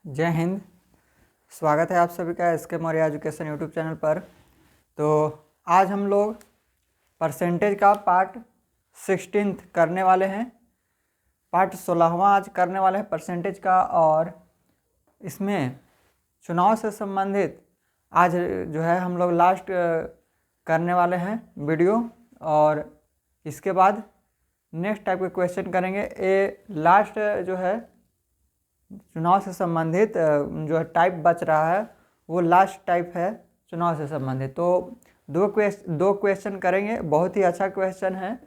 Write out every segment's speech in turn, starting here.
जय हिंद। स्वागत है आप सभी का एस के मौर्य एजुकेशन यूट्यूब चैनल पर। तो आज हम लोग परसेंटेज का पार्ट 16 करने वाले हैं। पार्ट 16वां आज करने वाले हैं परसेंटेज का, और इसमें चुनाव से संबंधित आज जो है हम लोग लास्ट करने वाले हैं वीडियो, और इसके बाद नेक्स्ट टाइप के क्वेश्चन करेंगे। ये लास्ट जो है चुनाव से संबंधित जो टाइप बच रहा है वो लास्ट टाइप है चुनाव से संबंधित। तो दो क्वेश्चन करेंगे। बहुत ही अच्छा क्वेश्चन है,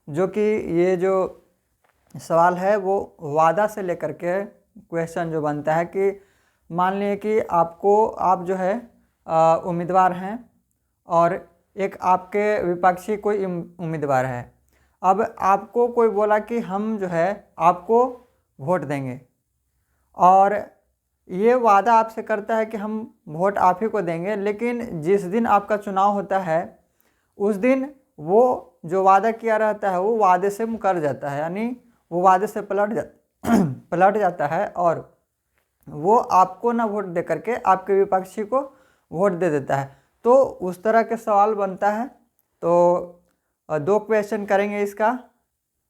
जो कि ये जो सवाल है वो वादा से लेकर के क्वेश्चन जो बनता है कि मान लीजिए कि आप जो है उम्मीदवार हैं और एक आपके विपक्षी कोई उम्मीदवार है। अब आपको कोई बोला कि हम जो है आपको वोट देंगे, और ये वादा आपसे करता है कि हम वोट आप ही को देंगे, लेकिन जिस दिन आपका चुनाव होता है उस दिन वो जो वादा किया रहता है वो वादे से मुकर जाता है, यानी वो वादे से पलट जाता है, और वो आपको ना वोट दे करके आपके विपक्षी को वोट दे देता है। तो उस तरह के सवाल बनता है। तो दो क्वेश्चन करेंगे इसका,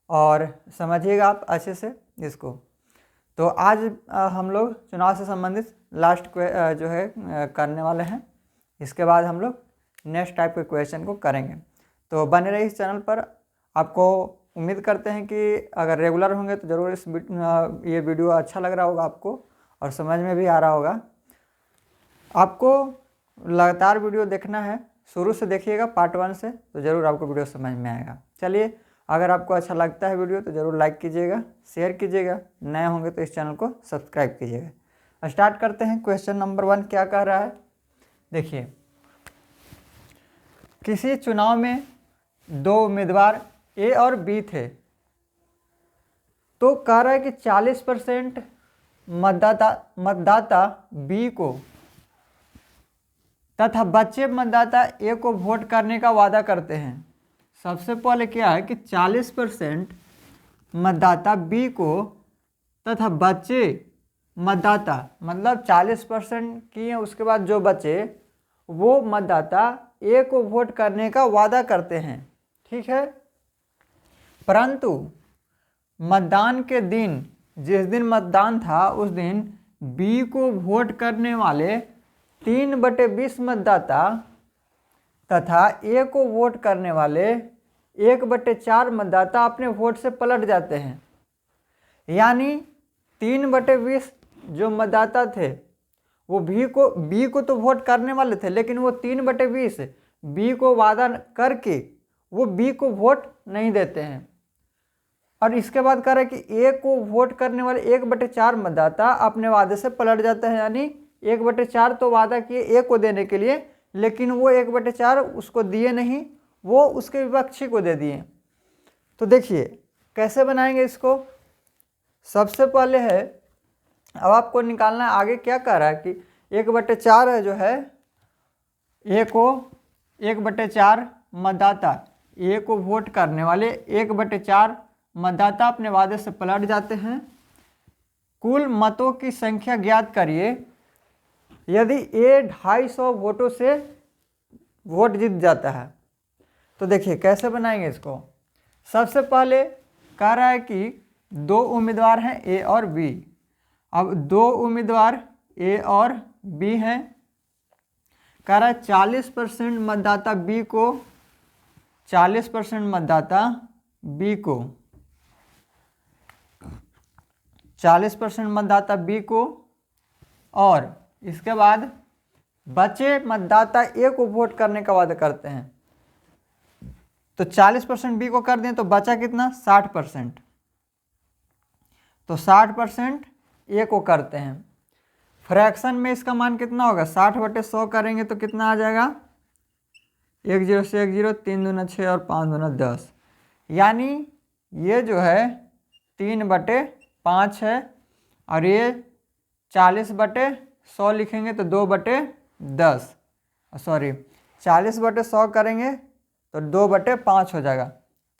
और समझिएगा आप अच्छे से इसको। तो आज हम लोग चुनाव से संबंधित लास्ट जो है करने वाले हैं। इसके बाद हम लोग नेक्स्ट टाइप के क्वेश्चन को करेंगे। तो बने रहिए इस चैनल पर। आपको उम्मीद करते हैं कि अगर रेगुलर होंगे तो ज़रूर ये वीडियो अच्छा लग रहा होगा आपको, और समझ में भी आ रहा होगा। आपको लगातार वीडियो देखना है, शुरू से देखिएगा पार्ट 1 से, तो ज़रूर आपको वीडियो समझ में आएगा। चलिए, अगर आपको अच्छा लगता है वीडियो तो ज़रूर लाइक कीजिएगा, शेयर कीजिएगा, नए होंगे तो इस चैनल को सब्सक्राइब कीजिएगा। स्टार्ट करते हैं। क्वेश्चन नंबर 1 क्या कह रहा है, देखिए। किसी चुनाव में दो उम्मीदवार ए और बी थे, तो कह रहा है कि 40% मतदाता बी को तथा बच्चे मतदाता ए को वोट करने का वादा करते हैं। सबसे पहले क्या है कि 40% मतदाता बी को तथा बच्चे मतदाता, मतलब 40% किए, उसके बाद जो बचे वो मतदाता ए को वोट करने का वादा करते हैं, ठीक है। परंतु मतदान के दिन, जिस दिन मतदान था उस दिन बी को वोट करने वाले 3/20 मतदाता तथा ए को वोट करने वाले 1/4 मतदाता अपने वोट से पलट जाते हैं। यानी 3/20 जो मतदाता थे वो बी को तो वोट करने वाले थे, लेकिन वो 3/20 बी को वादा करके वो बी को वोट नहीं देते हैं। और इसके बाद कह रहे हैं कि ए को वोट करने वाले 1/4 मतदाता अपने वादे से पलट जाते हैं। यानी 1/4 तो वादा किए ए को देने के लिए, लेकिन वो 1/4 उसको दिए नहीं, वो उसके विपक्षी को दे दिए। तो देखिए कैसे बनाएंगे इसको। सबसे पहले है, अब आपको निकालना है आगे क्या कह रहा है कि 1/4 है जो है ए को 1/4 मतदाता ए को वोट करने वाले 1/4 मतदाता अपने वादे से पलट जाते हैं। कुल मतों की संख्या ज्ञात करिए यदि ए 250 वोटों से वोट जीत जाता है। तो देखिए कैसे बनाएंगे इसको। सबसे पहले कह रहा है कि दो उम्मीदवार हैं ए और बी। अब दो उम्मीदवार ए और बी हैं। कह रहा है 40% मतदाता बी को, 40% मतदाता बी को, 40% मतदाता बी को, और इसके बाद बचे मतदाता ए को वोट करने का वादा करते हैं। तो 40% बी को कर दें तो बचा कितना, 60%। तो 60% ए को करते हैं। फ्रैक्शन में इसका मान कितना होगा, 60/100 करेंगे तो कितना आ जाएगा, 1 0 से 1 0, 3 दूना 6 और 5 दूना 10। यानी ये जो है 3/5 है, और ये 40/100 लिखेंगे तो 2/10, सॉरी 40/100 करेंगे तो 2/5 हो जाएगा।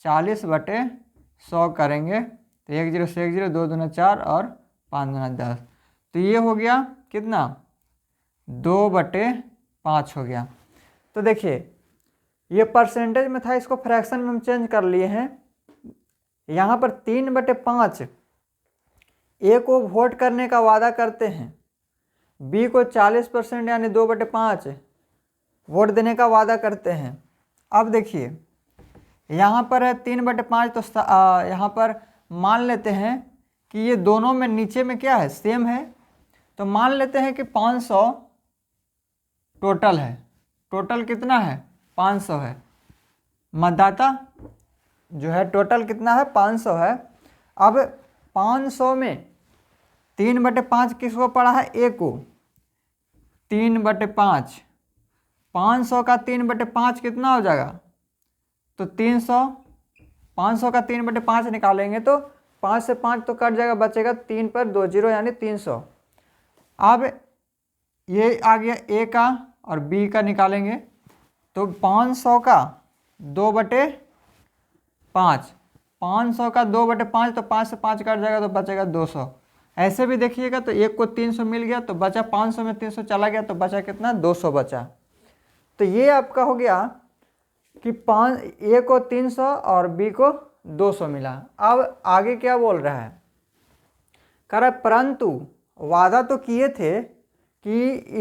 40/100 करेंगे तो 1 0 से 1 0, 2 दूना 4 और 5 दूना 10। तो ये हो गया कितना 2/5 हो गया। तो देखिए ये परसेंटेज में था, इसको फ्रैक्शन में हम चेंज कर लिए हैं। यहाँ पर 3/5 ए को वोट करने का वादा करते हैं, बी को 40% यानी 2/5 वोट देने का वादा करते हैं। अब देखिए यहाँ पर है 3/5, तो यहाँ पर मान लेते हैं कि ये दोनों में नीचे में क्या है सेम है, तो मान लेते हैं कि 500 टोटल है। टोटल कितना है 500 है। मतदाता जो है टोटल कितना है 500 है। अब 500 में 3/5 किसको पड़ा है ए को, 3/5, 500 का 3/5 कितना हो जाएगा, तो 300, 500 का 3/5 निकालेंगे तो 5 से 5 तो कट जाएगा, बचेगा 3 पर 2 0 यानी 300। अब ये आ गया ए का और बी का निकालेंगे तो 500 का 2/5, 500 का 2/5 तो 5 से 5 कट जाएगा तो बचेगा 200। ऐसे भी देखिएगा तो एक को 300 मिल गया तो बचा 500 में 300 चला गया तो बचा कितना 200 बचा। तो ये आपका हो गया कि ए को 300 और बी को 200 मिला। अब आगे क्या बोल रहा है, कह रहा है परंतु वादा तो किए थे कि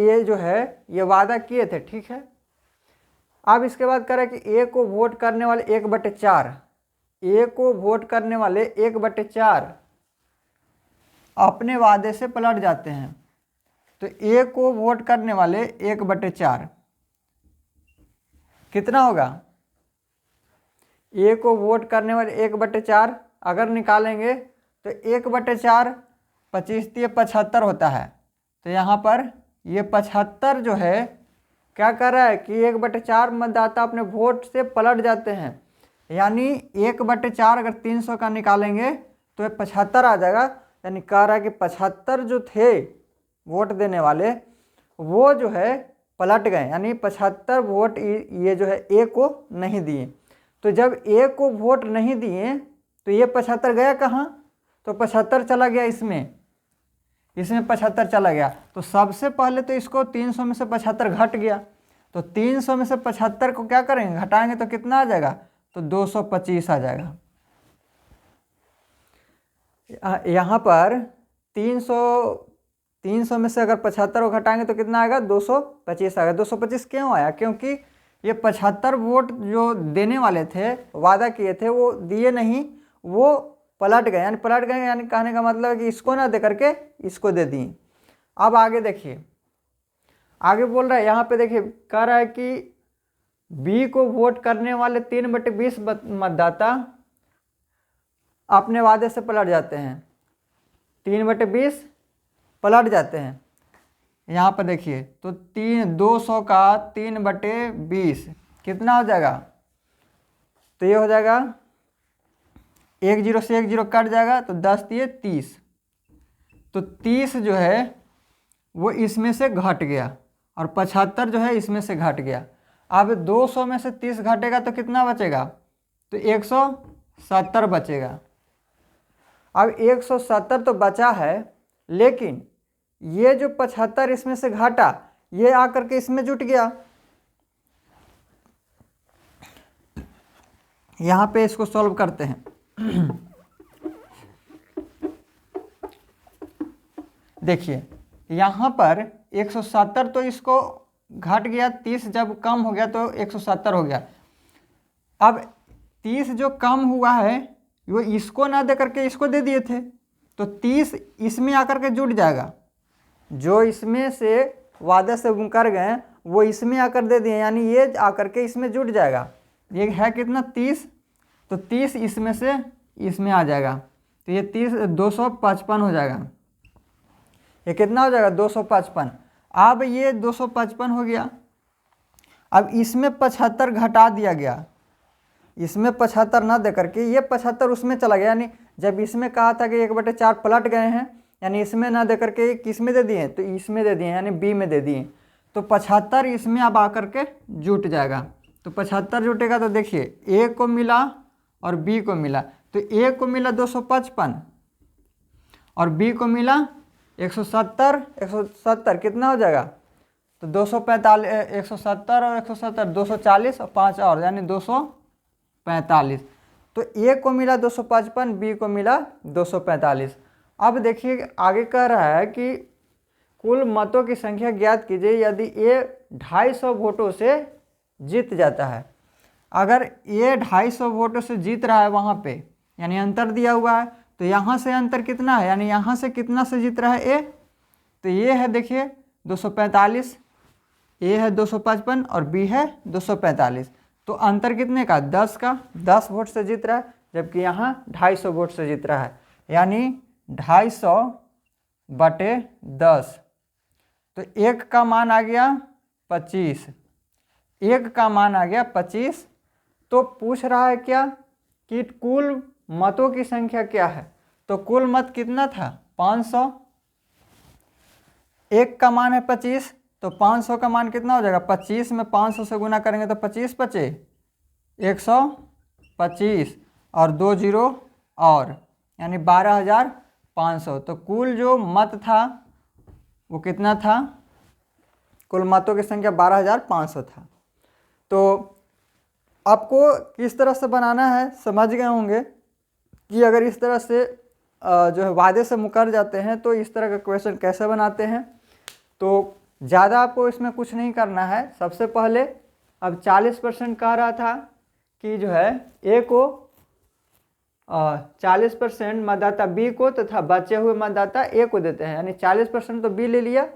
ये जो है ये वादा किए थे, ठीक है। अब इसके बाद कह रहा है कि ए को वोट करने वाले 1/4, ए को वोट करने वाले 1/4 अपने वादे से पलट जाते हैं। तो ए को वोट करने वाले 1/4 कितना होगा, ए को वोट करने वाले 1/4 अगर निकालेंगे तो 1/4 25 75 होता है। तो यहाँ पर ये 75 जो है क्या कर रहा है कि 1/4 मतदाता अपने वोट से पलट जाते हैं, यानी 1/4 अगर 300 का निकालेंगे तो 75 आ जाएगा। यानी कह रहा है कि 75 जो थे वोट देने वाले वो जो है पलट गए, यानी 75 वोट ये जो है ए को नहीं दिए। तो जब ए को वोट नहीं दिए तो ये 75 गया कहाँ, तो 75 चला गया इसमें 75 चला गया। तो सबसे पहले तो इसको 300 में से 75 घट गया, तो 300 में से 75 को क्या करेंगे घटाएंगे तो कितना आ जाएगा, तो 225 आ जाएगा। यहाँ पर 300 में से अगर 75 को घटाएंगे तो कितना आएगा 225 आएगा। 225 क्यों आया, क्योंकि ये 75 वोट जो देने वाले थे वादा किए थे वो दिए नहीं, वो पलट गए। यानी पलट गए यानी कहने का मतलब है कि इसको ना दे करके इसको दे दिए। अब आगे देखिए, आगे बोल रहा है यहाँ पे देखिए कह रहा है कि बी को वोट करने वाले 3/20 मतदाता अपने वादे से पलट जाते हैं, 3/20 पलट जाते हैं। यहाँ पर देखिए तो 200 का 3/20 कितना हो जाएगा, तो ये हो जाएगा 1 0 से 1 0 कट जाएगा तो 10 दिए 30, तो 30 जो है वो इसमें से घट गया और 75 जो है इसमें से घट गया। अब 200 में से 30 घटेगा तो कितना बचेगा, तो 170 बचेगा। अब 170 तो बचा है, लेकिन ये जो 75 इसमें से घटा ये आकर के इसमें जुट गया। यहाँ पे इसको सॉल्व करते हैं। देखिए यहाँ पर 170 तो इसको घट गया, 30 जब कम हो गया तो 170 हो गया। अब 30 जो कम हुआ है वो इसको ना दे करके इसको दे दिए थे, तो 30 इसमें आकर के जुट जाएगा। जो इसमें से वादे से मुकर गए वो इसमें आकर दे दिए, यानी ये आकर के इसमें जुट जाएगा। ये है कितना 30, तो 30 इसमें से इसमें आ जाएगा, तो ये 30 255 हो जाएगा। ये कितना हो जाएगा 255। अब ये 255 हो गया। अब इसमें 75 घटा दिया गया, इसमें 75 ना दे करके ये 75 उसमें चला गया। यानी जब इसमें कहा था कि 1/4 पलट गए हैं, यानी इसमें ना दे करके किस में दे दिए, तो इसमें दे दिए यानी बी में दे दिए, तो 75 इसमें अब आकर के जुट जाएगा। तो 75 जुटेगा तो देखिए ए को मिला और बी को मिला, तो ए को मिला 255 और बी को मिला 170 कितना हो जाएगा, तो 245, 170 और 170 240 और 5 और यानी 245। तो ए को मिला 255, बी को मिला 245। अब देखिए आगे कह रहा है कि कुल मतों की संख्या ज्ञात कीजिए यदि ए 250 वोटों से जीत जाता है। अगर ए 250 वोटों से जीत रहा है वहाँ पे, यानी अंतर दिया हुआ है, तो यहाँ से अंतर कितना है, यानी यहाँ से कितना से जीत रहा है ए, तो ये है देखिए 245, ए है 255 और बी है 245। तो अंतर कितने का, 10 का, 10 वोट से जीत रहा है, जबकि यहाँ 250 वोट से जीत रहा है, यानी 250/10। तो एक का मान आ गया 25, एक का मान आ गया 25। तो पूछ रहा है क्या कि कुल मतों की संख्या क्या है, तो कुल मत कितना था 500, एक का मान है 25, तो 500 का मान कितना हो जाएगा, 25 में 500 से गुना करेंगे तो 25 बचे 125 और 2 जीरो और, यानी 12,500। तो कुल जो मत था वो कितना था, कुल मतों की संख्या 12,500 था। तो आपको किस तरह से बनाना है समझ गए होंगे कि अगर इस तरह से जो है वादे से मुकर जाते हैं तो इस तरह का क्वेश्चन कैसे बनाते हैं। तो ज़्यादा आपको इसमें कुछ नहीं करना है। सबसे पहले अब 40% कह रहा था कि जो है ए को 40% मतदाता बी को तथा बचे हुए मतदाता ए को देते हैं, यानी 40% तो बी ले लिया,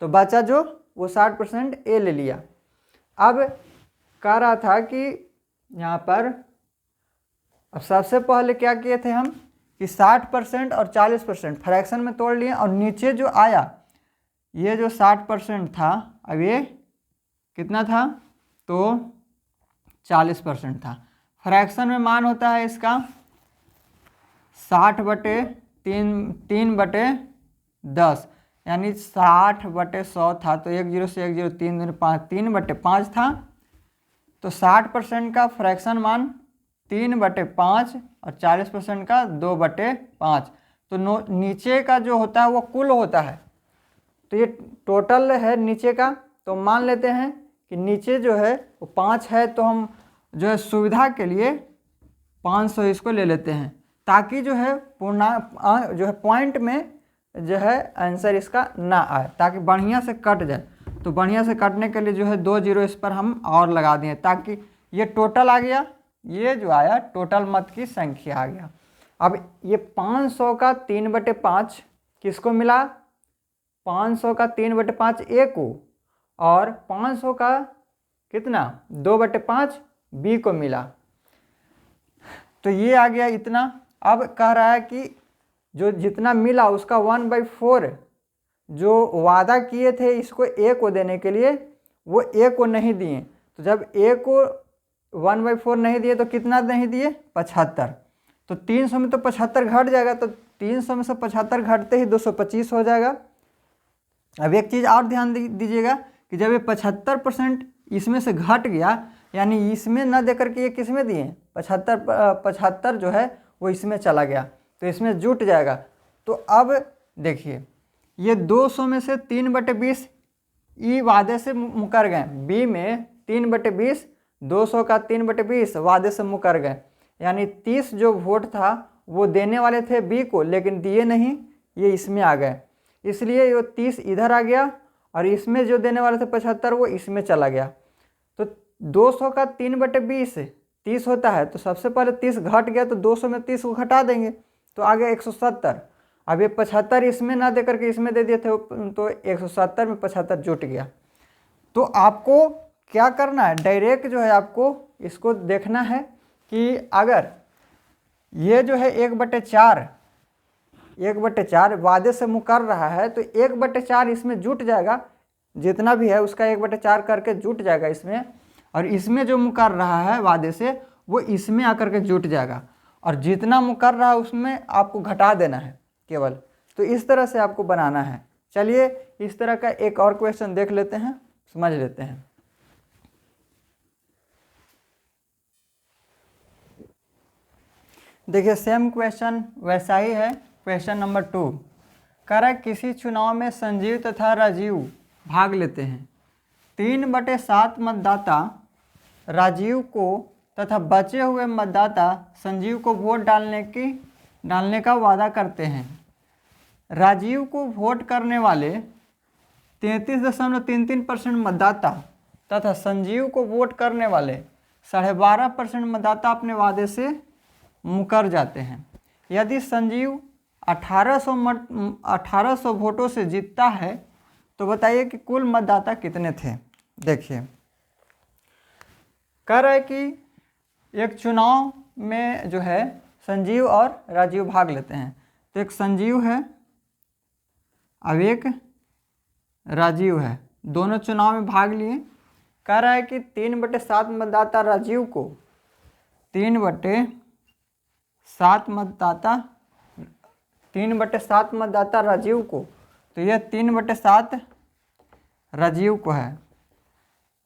तो बचा जो वो 60% ए ले लिया। अब कह रहा था कि यहाँ पर अब सबसे पहले क्या किए थे हम कि 60% और 40% फ्रैक्शन में तोड़ लिए, और नीचे जो आया ये जो 60% था, अब ये कितना था, तो 40% था। फ्रैक्शन में मान होता है इसका 60/3/10, यानी 60/100 था, तो 1 0 से 1 0 3 दूनी 5, 3/5 था। तो 60% का फ्रैक्शन मान 3/5 और 40% का 2/5। तो नीचे का जो होता है वो कुल होता है, तो ये टोटल है नीचे का। तो मान लेते हैं कि नीचे जो है वो 5 है, तो हम जो है सुविधा के लिए 500 इसको ले लेते हैं, ताकि जो है पूर्णांक जो है पॉइंट में जो है आंसर इसका ना आए, ताकि बढ़िया से कट जाए। तो बढ़िया से कटने के लिए जो है 2 जीरो इस पर हम और लगा दिए, ताकि ये टोटल आ गया, ये जो आया टोटल मत की संख्या आ गया। अब ये 500 का 3/5 किसको मिला, 500 का 3/5 ए को, और 500 का कितना 2/5 बी को मिला। तो ये आ गया इतना। अब कह रहा है कि जो जितना मिला उसका 1/4 जो वादा किए थे इसको ए को देने के लिए, वो ए को नहीं दिए। तो जब ए को 1/4 नहीं दिए तो कितना नहीं दिए, 75। तो 300 में तो 75 घट जाएगा, तो 300 में से 75 घटते ही 225 हो जाएगा। अब एक चीज़ और ध्यान दीजिएगा कि जब ये 75% इसमें से घट गया, यानी इसमें न देकर के ये किस में दिए, 75 जो है वो इसमें चला गया, तो इसमें जुट जाएगा। तो अब देखिए ये 200 में से 3/20 ई वादे से मुकर गए, बी में 3/20, 200 का 3/20 वादे से मुकर गए, यानी 30 जो वोट था वो देने वाले थे बी को, लेकिन दिए नहीं, ये इसमें आ गए, इसलिए ये 30 इधर आ गया, और इसमें जो देने वाले थे 75 वो इसमें चला गया। तो 200 का 3/20 30 होता है, तो सबसे पहले 30 घट गया, तो 200 में 30 को घटा देंगे, तो आ गया 170। अब ये 75 इसमें ना दे करके इसमें दे दिए थे, तो 170 में 75 जुट गया। तो आपको क्या करना है, डायरेक्ट जो है आपको इसको देखना है कि अगर ये जो है 1/4 वादे से मुकर रहा है, तो 1/4 इसमें जुट जाएगा, जितना भी है उसका 1/4 करके जुट जाएगा इसमें, और इसमें जो मुकर रहा है वादे से वो इसमें आकर के जुट जाएगा, और जितना मुकर रहा है उसमें आपको घटा देना है केवल। तो इस तरह से आपको बनाना है। चलिए इस तरह का एक और क्वेश्चन देख लेते हैं, समझ लेते हैं। देखिए सेम क्वेश्चन वैसा ही है, क्वेश्चन नंबर 2। कह रहा है किसी चुनाव में संजीव तथा राजीव भाग लेते हैं। 3/7 मतदाता राजीव को तथा बचे हुए मतदाता संजीव को वोट डालने का वादा करते हैं। राजीव को वोट करने वाले 33.33% मतदाता तथा संजीव को वोट करने वाले 12.5% मतदाता अपने वादे से मुकर जाते हैं। यदि संजीव 1800 वोटों से जीतता है तो बताइए कि कुल मतदाता कितने थे। देखिए, कह रहा है कि एक चुनाव में जो है संजीव और राजीव भाग लेते हैं। तो एक संजीव है, अब एक राजीव है, दोनों चुनाव में भाग लिए। कह रहा है कि 3/7 मतदाता राजीव को 3/7 मतदाता राजीव को, तो यह 3/7 राजीव को है,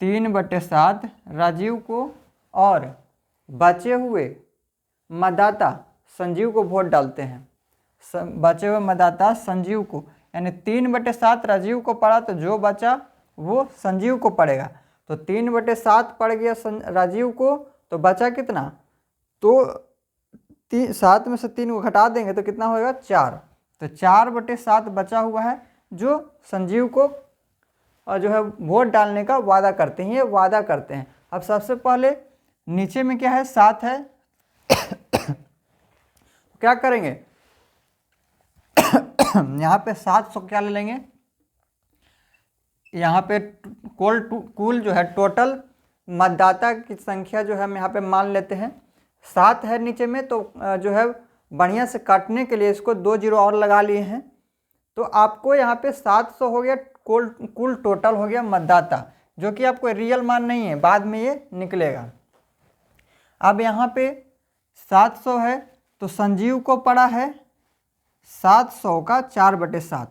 3/7 राजीव को, और बचे हुए मतदाता संजीव को वोट डालते हैं। बचे हुए मतदाता संजीव को, यानी 3/7 राजीव को पड़ा तो जो बचा वो संजीव को पड़ेगा। तो 3/7 पड़ गया राजीव को, तो बचा कितना, तो 7 में से 3 को घटा देंगे तो कितना होगा, 4। तो 4/7 बचा हुआ है जो संजीव को और जो है वोट डालने का वादा करते हैं, ये वादा करते हैं। अब सबसे पहले नीचे में क्या है, 7 है क्या करेंगे यहाँ पे 700 क्या ले लेंगे, यहाँ पे कुल जो है टोटल मतदाता की संख्या जो है हम यहाँ पे मान लेते हैं 7 है नीचे में। तो जो है बढ़िया से काटने के लिए इसको 2 जीरो और लगा लिए हैं, तो आपको यहाँ पे 700 हो गया कुल टोटल हो गया मतदाता, जो कि आपको रियल मान नहीं है, बाद में ये निकलेगा। अब यहाँ पे 700 है तो संजीव को पड़ा है 700 का 4/7,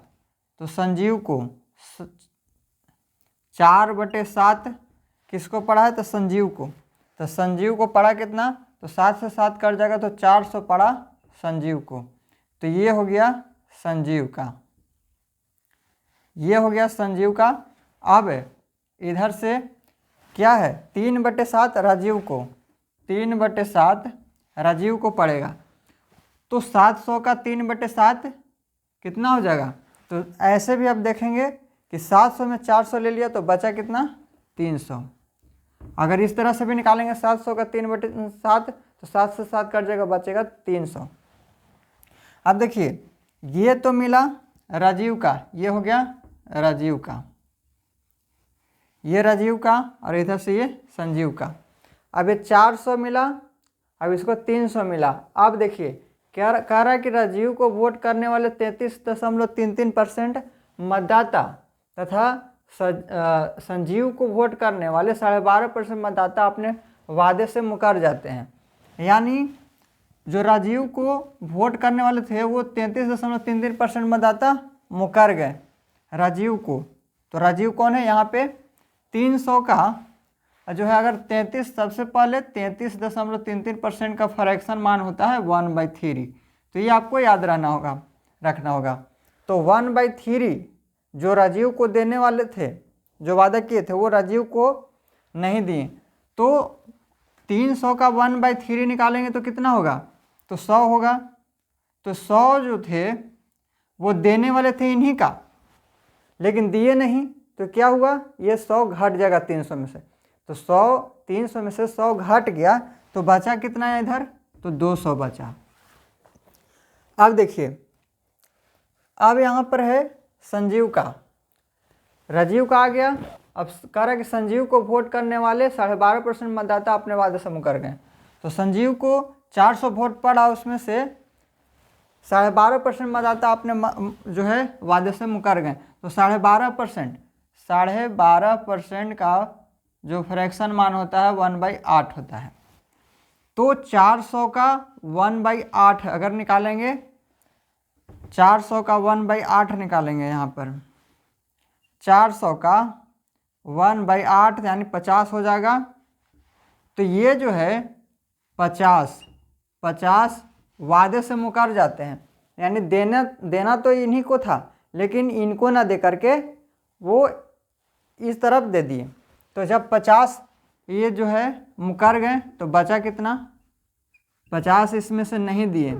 तो संजीव को 4/7 किसको पड़ा है, तो संजीव को। तो संजीव को पड़ा कितना, तो 7 से 7 कट जाएगा तो 400 पड़ा संजीव को। तो ये हो गया संजीव का, ये हो गया संजीव का। अब इधर से क्या है, 3/7 राजीव को, 3/7 राजीव को पड़ेगा। तो 700 का 3/7 कितना हो जाएगा, तो ऐसे भी आप देखेंगे कि 700 में 400 ले लिया तो बचा कितना, 300। अगर इस तरह से भी निकालेंगे 700 का 3/7 तो 7 से 7 कट जाएगा, बचेगा 300। अब देखिए, ये तो मिला राजीव का, ये हो गया राजीव का, ये राजीव का, और इधर से ये संजीव का। अब ये 400 मिला, अब इसको 300 मिला। अब देखिए क्या कह रहा है कि राजीव को वोट करने वाले 33.33% मतदाता तथा संजीव को वोट करने वाले 12.5% मतदाता अपने वादे से मुकर जाते हैं। यानी जो राजीव को वोट करने वाले थे वो 33.33% मतदाता मुकर गए राजीव को। तो राजीव कौन है, यहाँ पे 300 का जो है, अगर 33 सबसे पहले 33.33% का फ्रैक्शन मान होता है 1/3, तो ये आपको याद रखना होगा। तो 1/3 जो राजीव को देने वाले थे, जो वादा किए थे, वो राजीव को नहीं दिए। तो 300 का 1/3 निकालेंगे तो कितना होगा, तो 100 होगा। तो 100 जो थे वो देने वाले थे इन्हीं का, लेकिन दिए नहीं, तो क्या हुआ, ये 100 घट जाएगा 300 में से। तो 300 में से 100 घट गया, तो बचा कितना है इधर, तो 200 बचा। अब देखिए, अब यहाँ पर है संजीव का, राजीव का आ गया। अब कह रहा है कि संजीव को वोट करने वाले 12.5% मतदाता अपने वादे से मुकर गए। तो संजीव को 400 वोट पड़ा, उसमें से 12.5% मतदाता अपने जो है वादे से मुकर गए। तो 12.5% का जो फ्रैक्शन मान होता है 1/8 होता है। तो 400 का 1/8 अगर निकालेंगे, 400 का 1/8 निकालेंगे, यहाँ पर 400 का 1/8 यानी 50 हो जाएगा। तो ये जो है 50 वादे से मुकर जाते हैं, यानी देना तो इन्हीं को था, लेकिन इनको ना दे करके वो इस तरफ दे दिए। तो जब 50 ये जो है मुकर गए तो बचा कितना, 50 इसमें से नहीं दिए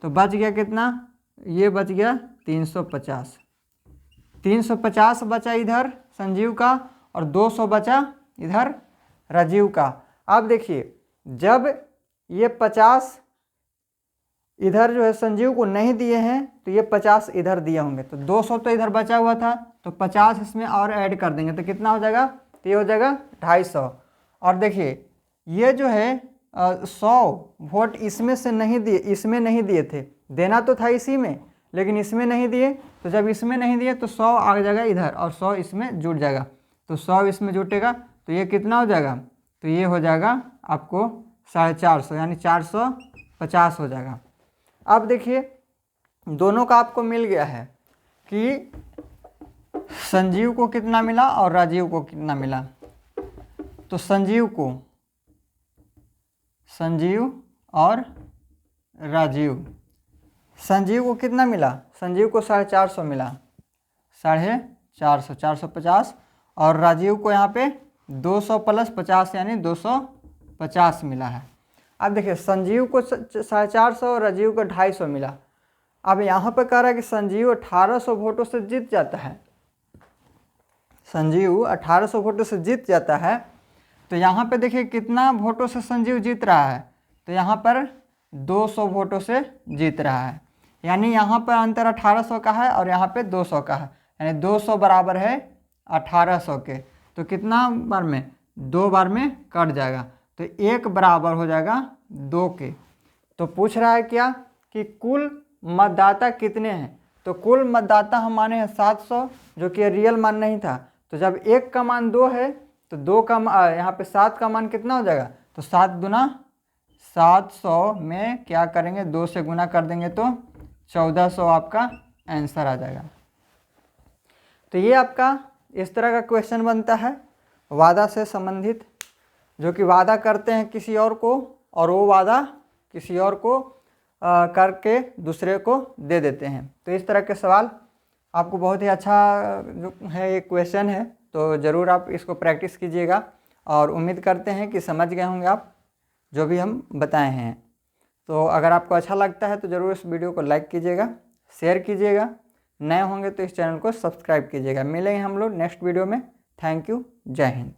तो बच गया कितना, ये बच गया 350। 350 बचा इधर संजीव का और 200 बचा इधर राजीव का। अब देखिए जब ये 50 इधर जो है संजीव को नहीं दिए हैं तो ये 50 इधर दिए होंगे, तो 200 तो इधर बचा हुआ था तो 50 इसमें और ऐड कर देंगे तो कितना हो जाएगा, तो ये हो जाएगा 250। और देखिए ये जो है 100 वोट इसमें से नहीं दिए, इसमें नहीं दिए थे, देना तो था इसी में लेकिन इसमें नहीं दिए, तो जब इसमें नहीं दिए तो 100 आ जाएगा इधर और 100 इसमें जुट जाएगा, तो 100 इसमें जुटेगा तो ये कितना हो जाएगा, तो ये हो जाएगा आपको 450 यानी 450 हो जाएगा। अब देखिए दोनों का आपको मिल गया है कि संजीव को कितना मिला और राजीव को कितना मिला। तो संजीव और राजीव, संजीव को कितना मिला, संजीव को 450 मिला, 450 450, और राजीव को यहाँ पे 200 प्लस 50 यानी 250 मिला है। अब देखिए संजीव को 450 और राजीव को 250 मिला। अब यहाँ पे कह रहा है कि संजीव 1800 वोटों से जीत जाता है, संजीव 1800 वोटों से जीत जाता है। तो यहाँ पे देखिए कितना वोटों से संजीव जीत रहा है, तो यहाँ पर 200 वोटों से जीत रहा है, यानी यहाँ पर अंतर 1800 का है और यहाँ पे 200 का है, यानी 200 बराबर है 1800 के। तो कितना बार में, 2 बार में कट जाएगा, तो 1 बराबर हो जाएगा 2 के। तो पूछ रहा है क्या कि कुल मतदाता कितने हैं, तो कुल मतदाता हम माने हैं 700 जो कि रियल मान नहीं था। तो जब 1 का मान 2 है तो 2 का यहाँ पे 7 का मान कितना हो जाएगा, तो 7 दूना 700 में क्या करेंगे 2 से गुना कर देंगे तो 1400 आपका आंसर आ जाएगा। तो ये आपका इस तरह का क्वेश्चन बनता है वादा से संबंधित, जो कि वादा करते हैं किसी और को और वो वादा किसी और को करके दूसरे को दे देते हैं। तो इस तरह के सवाल आपको बहुत ही अच्छा जो है ये क्वेश्चन है, तो ज़रूर आप इसको प्रैक्टिस कीजिएगा और उम्मीद करते हैं कि समझ गए होंगे आप जो भी हम बताए हैं। तो अगर आपको अच्छा लगता है तो ज़रूर इस वीडियो को लाइक कीजिएगा, शेयर कीजिएगा, नए होंगे तो इस चैनल को सब्सक्राइब कीजिएगा। मिलेंगे हम लोग नेक्स्ट वीडियो में। थैंक यू, जय हिंद।